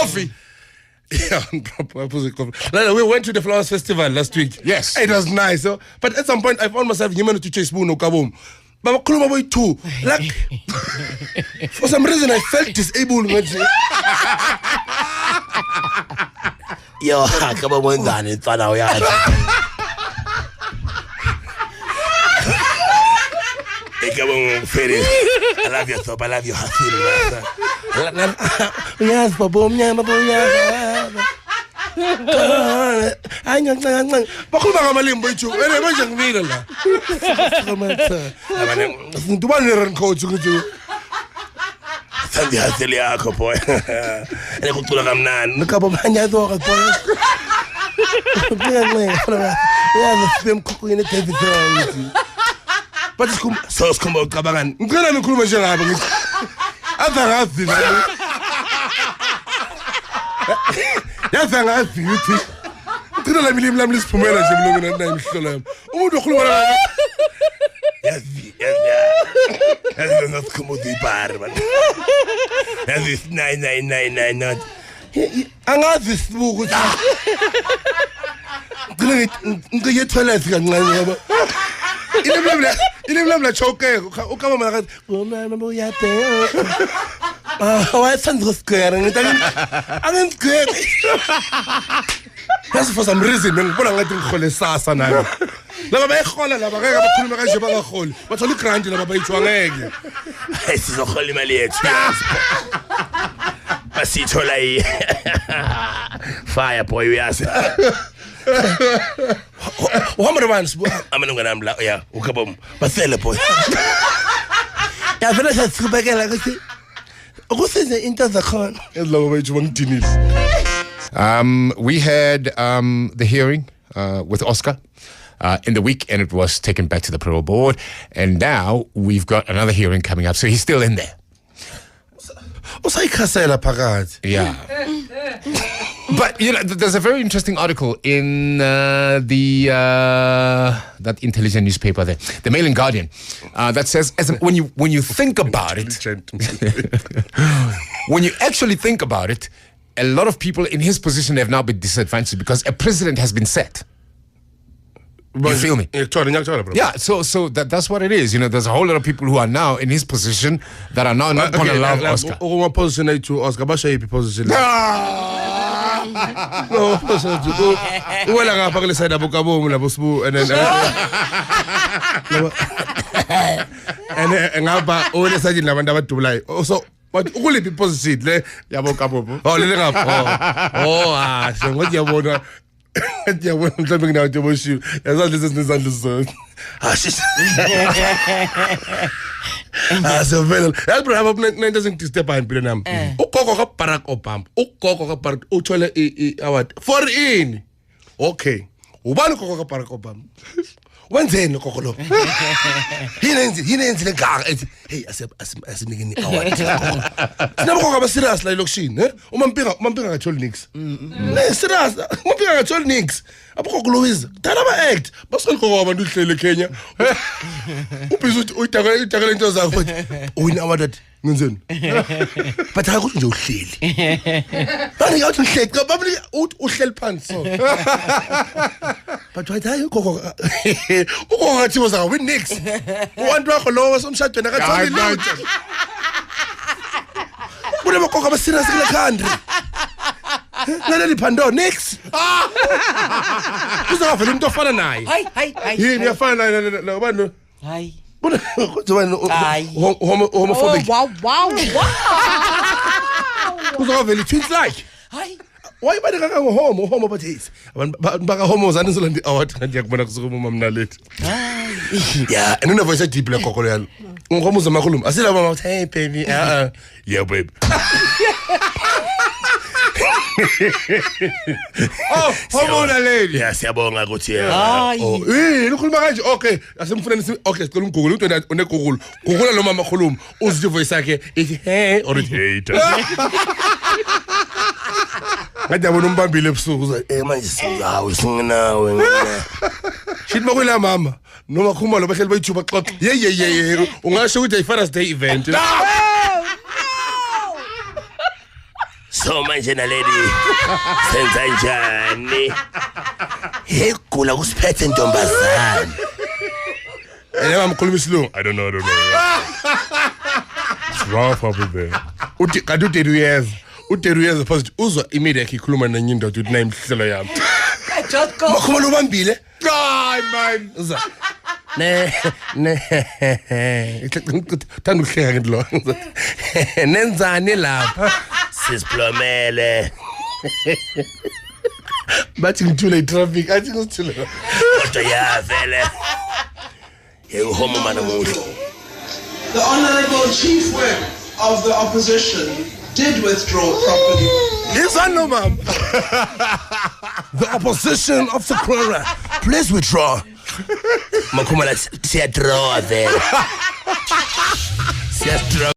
coffee. Yeah, we went to the Flowers Festival last week. Yes. It was nice. But at some point, I found myself to chase Boone Kabum. But I boy too. Like, for some reason, I felt disabled. Yo, come on, one down in fun. Come on, Ferris. I love your top. I love your hasil. Yes, Babum, Bakuba malimbo ichu. Ene manje ngivile la. Ndubane run coach ukuthi. Sandi hasil yakho boy. Ene kucula kamnani. Nikabo manje azoka boy. Yeah, the cooking David. But it's so come kabangani. Ngicela nikhuluma njengabe ngithi. Avangazi la. Yavangazi uthi. Ngicela la milimi lami lisiphumela nje mlungwana nayi imihlola yami. Umuntu okhuluma la. Yazi. Yazi ngasikhomo dibar man. Yazi 9999 Angazi sibuku ukuthi. Ngicela toilet kancane yabo. Ilemla choke ukama mara mama uyabhe wayenza square ngithi square That's for some reason ngibona ngathi ngihole sasa nami laba bayihola laba ngeke bakhuluma kanje bangaholi bathola igrant laba bayithwa ngeke sizohola imali yethu basithola fire boy uyazi Uhamba nabantu amanungana nami la yeah ukabom basele boy yavela sasikubekela ukuthi ukusize into zakhona ezilabo bayithu bangidinile We had the hearing with Oscar in the week, and it was taken back to the parole board, and now we've got another hearing coming up, so he's still in there. Yeah. But you know, there's a very interesting article in that intelligent newspaper there, the Mail and Guardian, that says when you think about it, when you actually think about it, a lot of people in his position have now been disadvantaged because a president has been set. You feel me? Yeah, so that's what it is. You know, there's a whole lot of people who are now in his position that are now not going to love Oscar. Position to Oscar, position. No, wala nga pa kalisay na bukabo mula busbu and nga ba ole sa jin naman dapat tulay. So but ukuliphi position le yabo kabobo. Oh le nga. So what yabona yabona mhlawumbe nginawo teboshiwe. Yazandla izindlu zonke. So well, that's probably not doesn't disturb impilo nami. Ugogo ka Barack Obama. Ugogo ka Barack uthole award for in. Okay. Ubani ugogo ka Barack Obama? Wenzeni ugogo lo? Yini le gaga ethi hey asinikeni award. Sinabugogo aba serious la elokushini, uMampinga akatholi nix. Serious, uMampinga akatholi nix. Abugogo Louise, dala ba act. Basolgogo abantu uhlele Kenya. Ubhiza uyitakela into zakho. Wina award ngenzeni? But akuthi nje uhleli. Bani yathi uhleli, kababili uhleli phansi so. But why hayi ugogo ngathi woza win nix. Uwantu wakho lo wasomshadweni akatholi lutho. Kule bagogo aba serious kule country. Naleli phando nix. Uzavela umuntu ofana naye. Hayi. Yini yafana na abantu? Hayi. Homophobic. Wow. Uzavela twins like. Hayi. Why bani kanga homo but his. Baka homo zani solandi award ngiyakubona kusukuma mamna lethu. Yeah, and una voice deep like kokolo yalo. Ngomo zamakhuluma. Asila mama hey baby. Yeah babe. Oh, homo na lady. Yeah, siyabonga ukuthi ukhuluma kanje okay, asemfuneni okay, sicela umgugule umuntu onegugule. Gugula lo mama khuluma. Uzithi voice yakhe ithi hey or hate. Ngajabona umbambile ebusuku uza manje singawe singinawe. Shit makwela mama. Noma khumalo bahleli bayithuba xoxa. Ye. Ungasho ukuthi ay Father's Day event. So manje na lady senza njani? Hey kula kusiphethe ntombazana. Yena ngikhuluma isilungu. I don't know. It's rough up there. Uthi kanti uTeruyeza positive uzwa immediately ikhuluma nenye indoda uthi nayimhlelo yami. Jotko. Makhona ubambile. Hayi man. Uzwa. Ne. Thanda ukuhleka ke lo. Nenzani lapha? Sisiplomele. Bathi ngithule itraffic, athi ngithule. Kodwa yavele. Yehomo mana muhle. The Honourable Chief Whip of the Opposition did withdraw properly. Yes, I know, ma'am. The opposition of the Quora. Please withdraw. Makhumala siyadraw vele. Siyadraw.